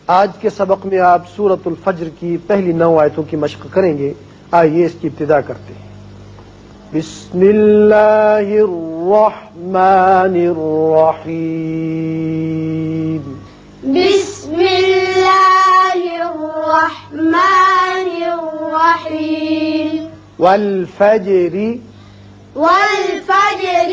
آج کے سبق میں آپ سورۃ الفجر کی پہلی 9 آیتوں کی مشق کریں گے. آئیے اس کی ابتدا کرتے ہیں. بسم اللہ الرحمن الرحیم. بسم اللہ الرحمن الرحیم. والفجر. والفجر.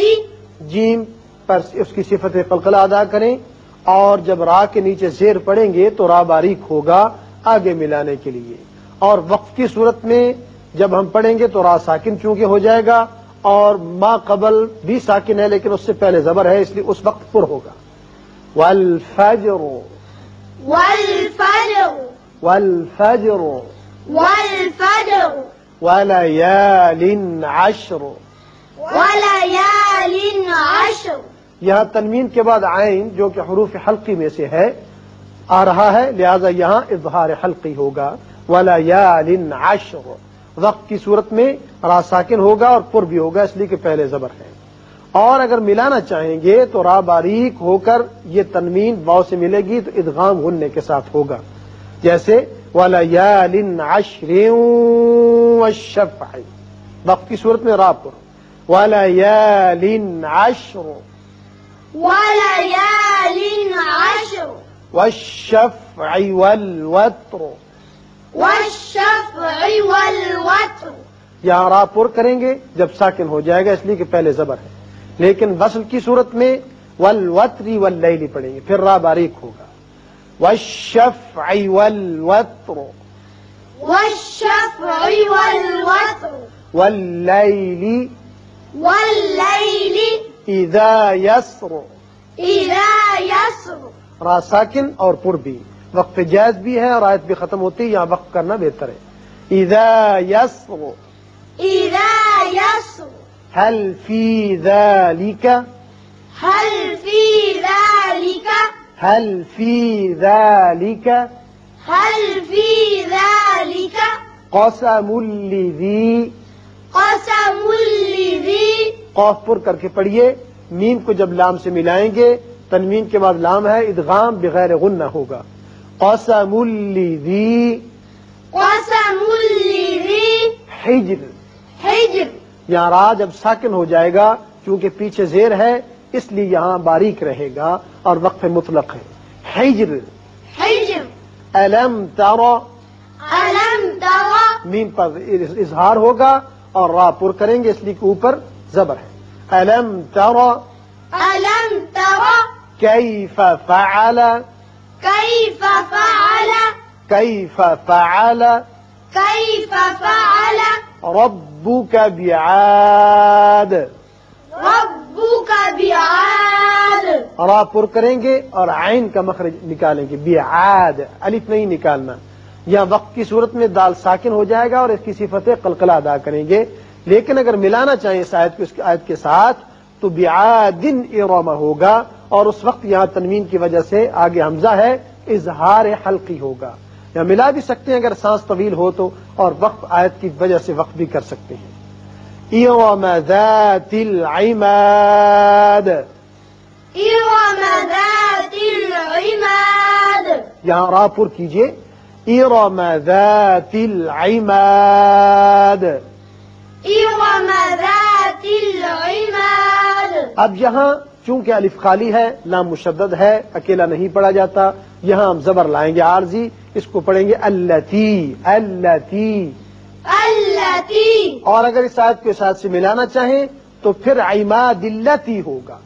جیم پر اس کی صفت قلقلہ ادا کریں، اور جب را کے نیچے زیر پڑیں گے تو را باریک ہوگا آگے ملانے کے لیے. اور وقف کی صورت میں جب ہم پڑھیں گے تو را ساکن چونکہ ہو جائے گا، اور ما قبل بھی ساکن ہے لیکن اس سے پہلے زبر ہے، اس لیے اس وقت پر ہوگا. والفجر. والفجر. والفجر. والفجر. وليال عشر. وليال عشر. یہاں تنوین کے بعد عین جو کہ حروف حلقی میں سے ہے آ رہا ہے، لہذا یہاں اظہار حلقی ہوگا. وليال عشر. وقت کی صورت میں را ساکن ہوگا اور پر بھی ہوگا، اس لیے کہ پہلے زبر ہے. اور اگر ملانا چاہیں گے تو را باریک ہو کر یہ تنوین واو سے ملے گی تو ادغام غننے کے ساتھ ہوگا، جیسے وَلَيَالٍ عَشْرٍ وَالشَّفْعِ. وقت کی صورت میں را پر. وَلَيَالٍ عَشْرٍ. وليال عشر. وَالشَّفْعِ وَالْوَتْرِ. والشفع والوتر. یہاں را پر کریں گے جب ساکن ہو جائے گا، اس لیے کہ پہلے زبر ہے. لیکن وصل کی صورت میں والوتر واللیل پڑھیں گے، پھر را باریک ہوگا. والشفع والوتر. والشفع والوتر. واللیل والليل اذا یسر. إذا يسر. را ساکن اور پر بھی. وقف جائز بھی ہے اور آیت بھی ختم ہوتی ہے، یہاں وقف کرنا بہتر ہے. اذا یسر. إذا يسر. هل في ذلك. هل في ذلك. هل في ذلك. هل في ذلك. قسم لذی. قسم لذي. قاف پر کر کے پڑھیے. میم کو جب لام سے ملائیں گے، تنوین کے بعد لام ہے، ادغام بغیر غنہ ہوگا. قسم لذی. قسم لذي حجر. حجر. یہاں را جب ساکن ہو جائے گا چونکہ پیچھے زیر ہے اس لیے یہاں باریک رہے گا اور وقف مطلق ہے. حجر. حجر. الم تر. ألم ترى. میم پر اظہار ہوگا اور را پر کریں گے اس لیے کہ اوپر زبر ہے. الم تر. ألم ترى کیف فعل. كيف فعل. کیف فعل كيف فعل ربك بعاد. ربك بعاد. را پر کریں گے اور عین کا مخرج نکالیں گے. بعاد الف نہیں نکالنا. یہاں وقت کی صورت میں دال ساکن ہو جائے گا اور اس کی صفت قلقلہ ادا کریں گے. لیکن اگر ملانا چاہیں اس آیت کو اس آیت کے ساتھ تو بعاد ارم ہوگا، اور اس وقت یہاں تنوین کی وجہ سے آگے حمزہ ہے، اظہار حلقی ہوگا. یا ملا بھی سکتے ہیں اگر سانس طویل ہو تو، اور وقف آیت کی وجہ سے وقف بھی کر سکتے ہیں. ارم ذات العماد. إرم ذات العماد. یہاں را پر کیجئے. ارم ذات العماد. إرم ذات العماد. اب یہاں چونکہ الف خالی ہے، لام مشدد ہے، اکیلا نہیں پڑھا جاتا، یہاں ہم زبر لائیں گے عارضی، اس کو پڑھیں گے التی. التی. التي. اور اگر اس آیت کو اس آیت سے ملانا چاہیں تو پھر عماد التی ہوگا،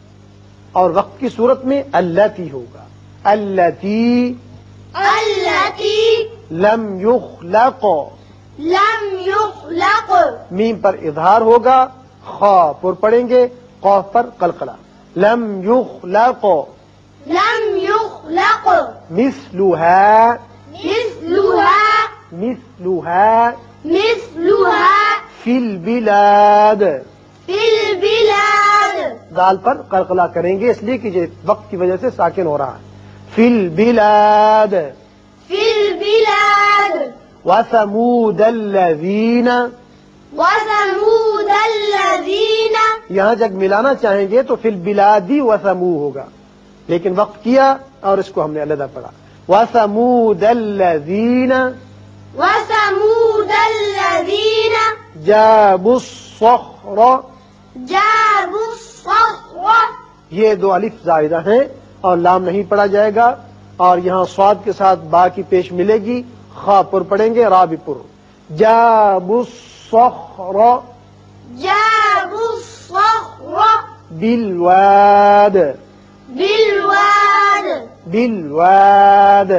اور وقت کی صورت میں التی ہوگا. التی التي لم یخلق. لم يخلق. میم پر اظہار ہوگا، خا پر پڑھیں گے، قاف پر قلقلہ. لم یخلق. لم يخلق. مثلها. مثلها. مثلها مثلها فی البلاد. في البلاد. دال پر قلقلہ کریں گے اس لیے کہ یہ وقت کی وجہ سے ساکن ہو رہا ہے. فی البلاد. في البلاد. وثمود الذین. وثمود الذين. یہاں جب ملانا چاہیں گے تو فی البلادی وثمو ہوگا، لیکن وقت کیا اور اس کو ہم نے علیحدہ پڑھا. وثمود الذین وثمود الذین جابوا الصخر، جابوا الصخر، یہ دو الف زائدہ ہیں اور لام نہیں پڑھا جائے گا، اور یہاں صاد کے ساتھ با کی پیش ملے گی، خا پر پڑھیں گے، را بھی پر۔ جابوا الصخر جابوا الصخر بالواد، بالواد، بالواد